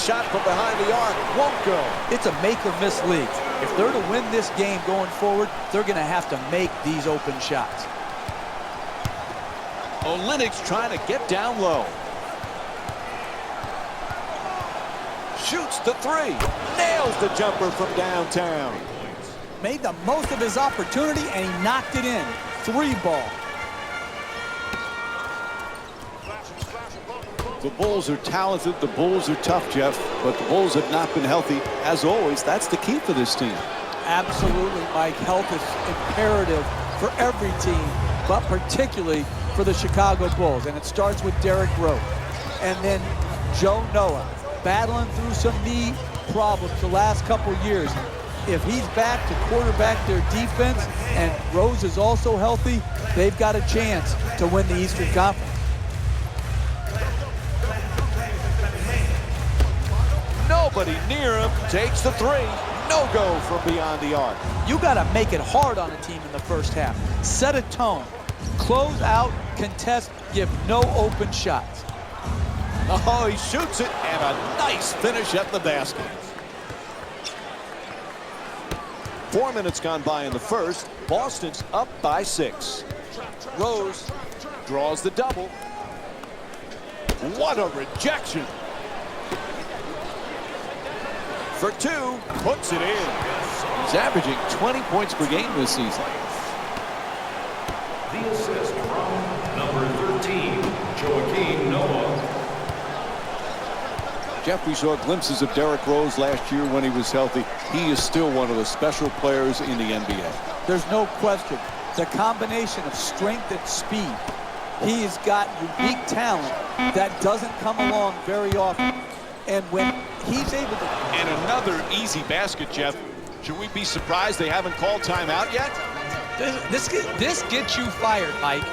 shot from behind the arc won't go. It's a make or miss league. If they're to win this game going forward, they're going to have to make these open shots. Olynyk's trying to get down low. Shoots the three. Nails the jumper from downtown. Made the most of his opportunity, and he knocked it in. 3-ball. The Bulls are talented. The Bulls are tough, Jeff. But the Bulls have not been healthy. As always, that's the key for this team. Absolutely, Mike. Health is imperative for every team, but particularly for the Chicago Bulls. And it starts with Derrick Rose. And then Joe Noah, battling through some knee problems the last couple years. If he's back to quarterback their defense and Rose is also healthy, they've got a chance to win the Eastern Conference. Nobody near him. Takes the three. No go from beyond the arc. You got to make it hard on a team in the first half. Set a tone. Close out, contest, give no open shots. Oh, he shoots it, and a nice finish at the basket. 4 minutes gone by in the first. Boston's up by 6. Rose draws the double. What a rejection. For 2, puts it in. He's averaging 20 points per game this season. The assist from number 13, Joakim Noah. Jeff, we saw glimpses of Derrick Rose last year when he was healthy. He is still one of the special players in the NBA. There's no question. The combination of strength and speed. He has got unique talent that doesn't come along very often. And when he's able to... And another easy basket, Jeff. Should we be surprised they haven't called timeout yet? This gets you fired, Mike.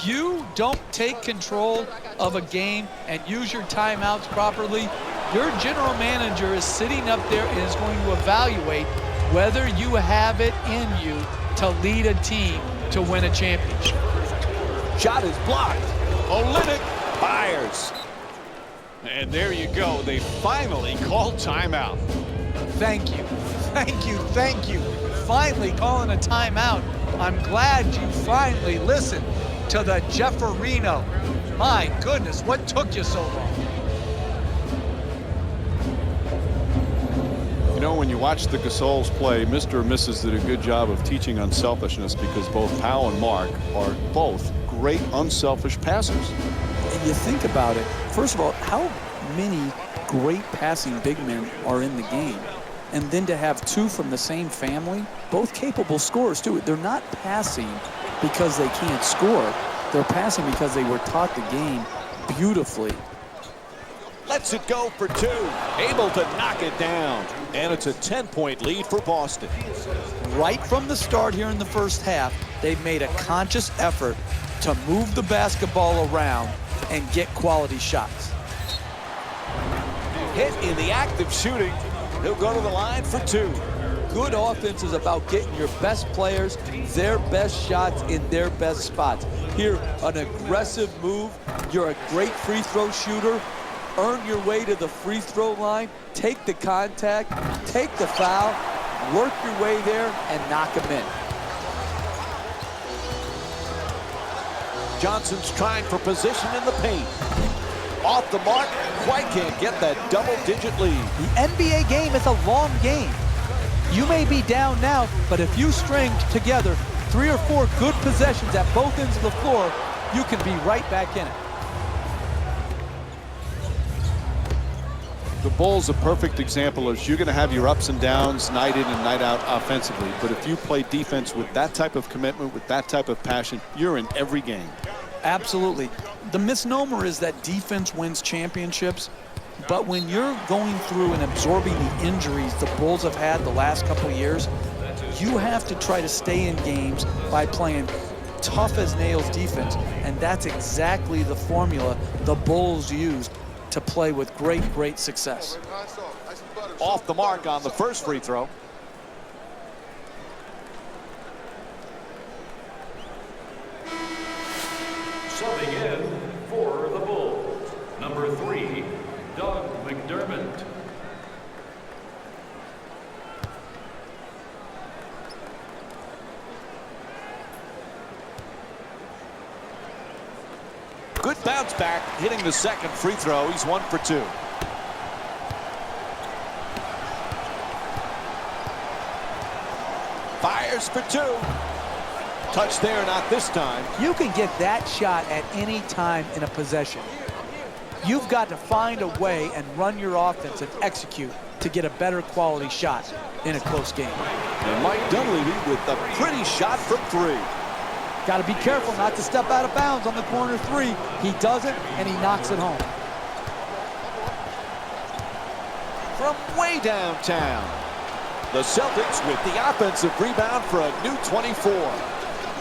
You don't take control of a game and use your timeouts properly. Your general manager is sitting up there and is going to evaluate whether you have it in you to lead a team to win a championship. Shot is blocked. Olynyk fires. And there you go. They finally called timeout. Thank you. Thank you. Thank you. Finally calling a timeout. I'm glad you finally listened to the Jefferino. My goodness, what took you so long? You know, when you watch the Gasols play, Mr. and Mrs. did a good job of teaching unselfishness because both Powell and Mark are both great unselfish passers. And you think about it, first of all, how many great passing big men are in the game? And then to have 2 from the same family, both capable scorers too. They're not passing because they can't score. They're passing because they were taught the game beautifully. Lets it go for 2. Able to knock it down. And it's a 10-point lead for Boston. Right from the start here in the first half, they've made a conscious effort to move the basketball around and get quality shots. Hit in the act of shooting. He'll go to the line for 2. Good offense is about getting your best players their best shots in their best spots. Here, an aggressive move. You're a great free throw shooter. Earn your way to the free throw line. Take the contact. Take the foul. Work your way there and knock them in. Johnson's trying for position in the paint. Off the mark. Quite can't get that double-digit lead. The NBA game is a long game. You may be down now, but if you string together 3 or 4 good possessions at both ends of the floor, you can be right back in it. The Bulls, a perfect example is you're going to have your ups and downs night in and night out offensively. But if you play defense with that type of commitment, with that type of passion, you're in every game. Absolutely. The misnomer is that defense wins championships. But when you're going through and absorbing the injuries the Bulls have had the last couple of years, you have to try to stay in games by playing tough as nails defense. And that's exactly the formula the Bulls used to play with great success. Off the mark on the first free throw. Subbing in for the Bulls, number 3, Doug McDermott. Clement. Good bounce back, hitting the second free throw. He's 1 for 2. Fires for 2. Touch there, not this time. You can get that shot at any time in a possession. You've got to find a way and run your offense and execute to get a better quality shot in a close game. And Mike Dunleavy with a pretty shot from 3. Got to be careful not to step out of bounds on the corner 3. He doesn't, and he knocks it home. From way downtown. The Celtics with the offensive rebound for a new 24.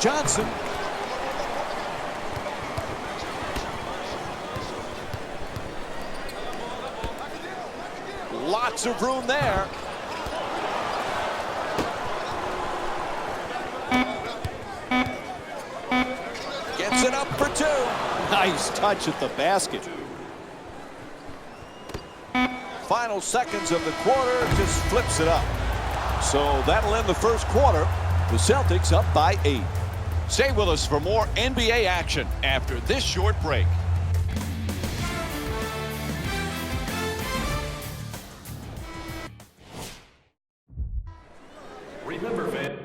Johnson. Lots of room there. Gets it up for 2. Nice touch at the basket. Final seconds of the quarter, just flips it up. So that'll end the first quarter. The Celtics up by 8. Stay with us for more NBA action after this short break. Remember, fan.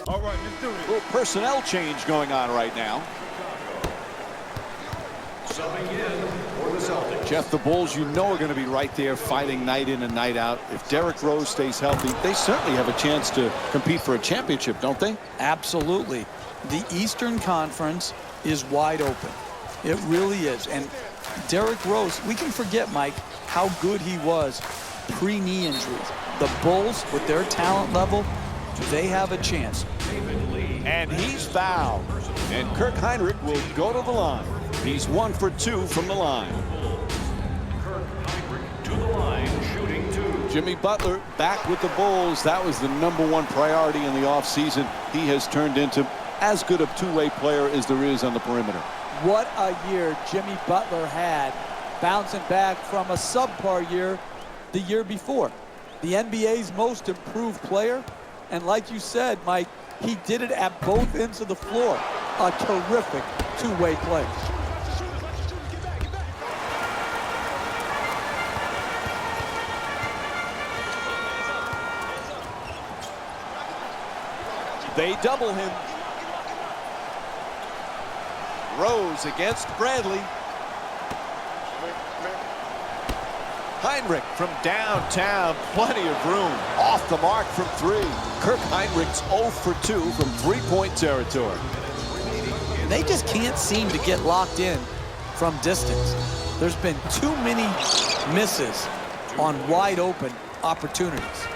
All right, let's do it. A little personnel change going on right now. Subbing in for the Celtics. Jeff, the Bulls, you know, are going to be right there fighting night in and night out. If Derrick Rose stays healthy, they certainly have a chance to compete for a championship, don't they? Absolutely. The Eastern Conference is wide open. It really is. And Derrick Rose, we can forget, Mike, how good he was pre-knee injuries. The Bulls, with their talent level, they have a chance. And he's fouled. And Kirk Hinrich will go to the line. He's 1 for 2 from the line. Kirk Hinrich to the line, shooting 2. Jimmy Butler back with the Bulls. That was the #1 priority in the offseason. He has turned into as good a two-way player as there is on the perimeter. What a year Jimmy Butler had, bouncing back from a subpar year the year before. The NBA's most improved player. And like you said, Mike, he did it at both ends of the floor. A terrific two-way play. They double him. Rose against Bradley. Hinrich from downtown, plenty of room. Off the mark from 3. Kirk Hinrich's 0 for 2 from three-point territory. They just can't seem to get locked in from distance. There's been too many misses on wide open opportunities.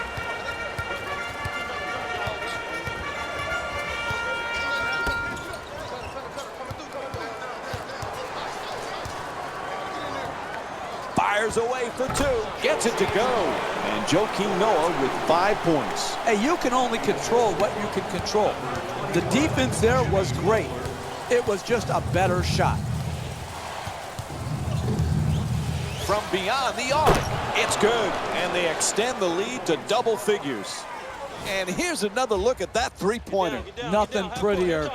Fires away for 2. Gets it to go. And Joakim Noah with 5 points. Hey, you can only control what you can control. The defense there was great. It was just a better shot. From beyond the arc, it's good. And they extend the lead to double figures. And here's another look at that three-pointer. Nothing prettier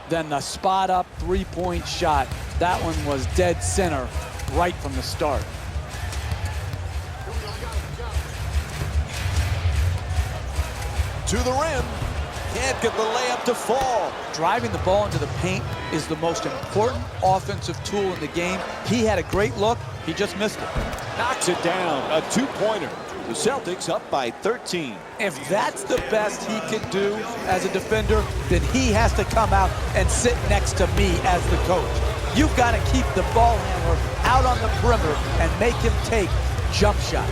than the spot-up three-point shot. That one was dead center right from the start. To the rim. Can't get the layup to fall. Driving the ball into the paint is the most important offensive tool in the game. He had a great look. He just missed it. Knocks it down. A two-pointer. The Celtics up by 13. If that's the best he can do as a defender, then he has to come out and sit next to me as the coach. You've got to keep the ball handler out on the perimeter and make him take jump shots.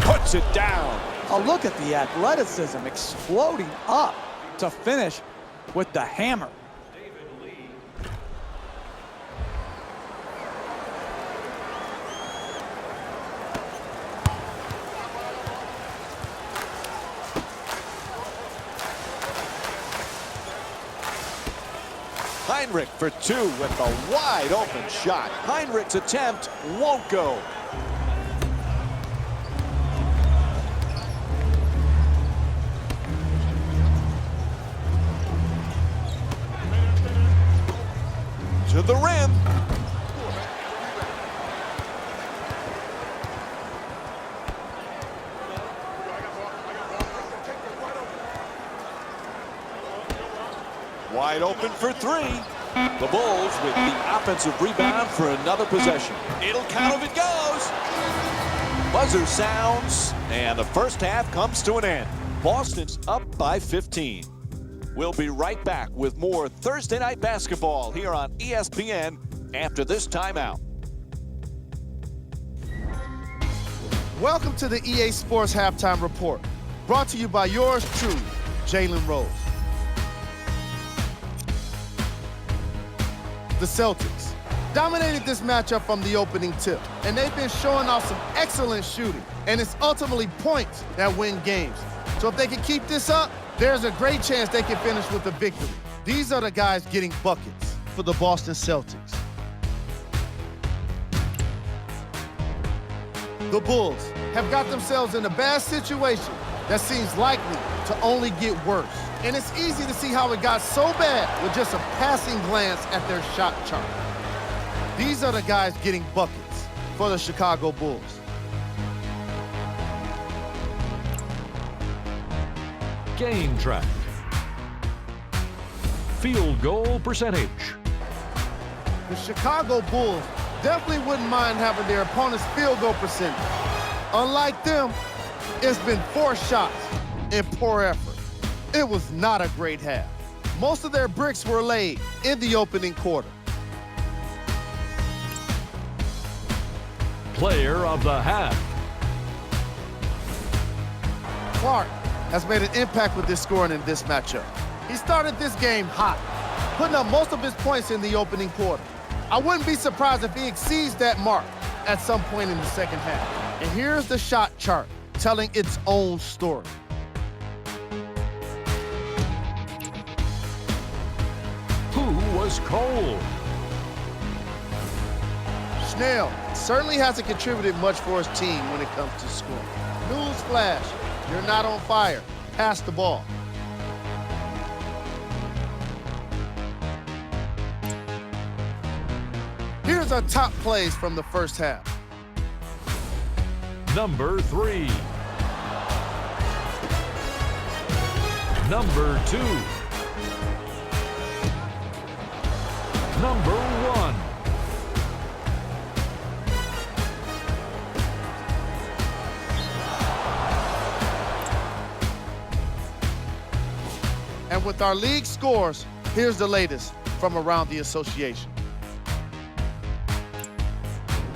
Puts it down. Oh, look at the athleticism exploding up to finish with the hammer. Heinrich for two with a wide open shot. Heinrich's attempt won't go. To the rim. Wide open for three. The Bulls with the offensive rebound for another possession. It'll count if it goes. Buzzer sounds, and the first half comes to an end. Boston's up by 15. We'll be right back with more Thursday Night Basketball here on ESPN after this timeout. Welcome to the EA Sports Halftime Report, brought to you by yours truly, Jalen Rose. The Celtics dominated this matchup from the opening tip, and they've been showing off some excellent shooting, and it's ultimately points that win games. So if they can keep this up, there's a great chance they can finish with a victory. These are the guys getting buckets for the Boston Celtics. The Bulls have got themselves in a bad situation that seems likely to only get worse. And it's easy to see how it got so bad with just a passing glance at their shot chart. These are the guys getting buckets for the Chicago Bulls. Game track. Field goal percentage. The Chicago Bulls definitely wouldn't mind having their opponent's field goal percentage. Unlike them, it's been 4 shots and poor effort. It was not a great half. Most of their bricks were laid in the opening quarter. Player of the half. Clark has made an impact with his scoring in this matchup. He started this game hot, putting up most of his points in the opening quarter. I wouldn't be surprised if he exceeds that mark at some point in the second half. And here's the shot chart telling its own story. Who was cold? Schnell certainly hasn't contributed much for his team when it comes to scoring. Newsflash, you're not on fire. Pass the ball. Here's our top plays from the first half. Number 3. Number 2. Number 1. And with our league scores, here's the latest from around the association.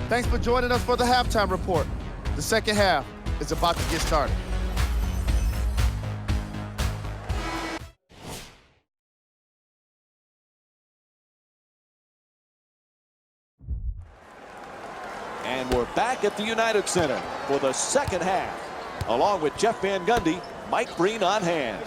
Thanks for joining us for the halftime report. The second half is about to get started. And we're back at the United Center for the second half. Along with Jeff Van Gundy, Mike Breen on hand.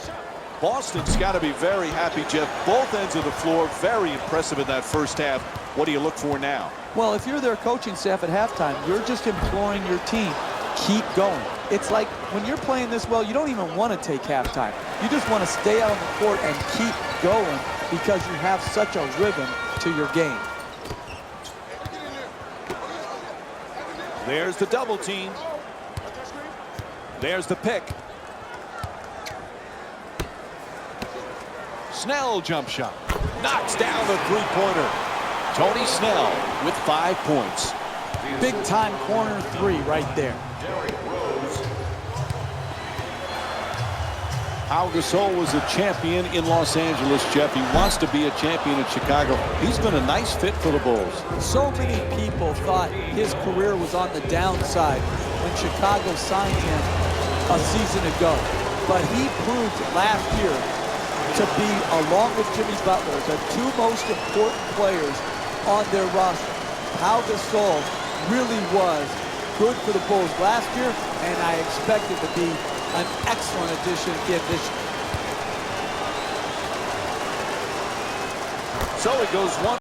Boston's got to be very happy, Jeff. Both ends of the floor, very impressive in that first half. What do you look for now? Well, if you're their coaching staff at halftime, you're just imploring your team, keep going. It's like when you're playing this well, you don't even want to take halftime. You just want to stay out on the court and keep going because you have such a rhythm to your game. There's the double team. There's the pick. Snell jump shot. Knocks down the three-pointer. Tony Snell with 5 points. Big time corner 3 right there. Pau Gasol was a champion in Los Angeles, Jeff. He wants to be a champion in Chicago. He's been a nice fit for the Bulls. So many people thought his career was on the downside when Chicago signed him a season ago. But he proved last year to be, along with Jimmy Butler, the 2 most important players on their roster. Pau Gasol really was good for the Bulls last year, and I expect it to be an excellent addition again this year. So he goes one.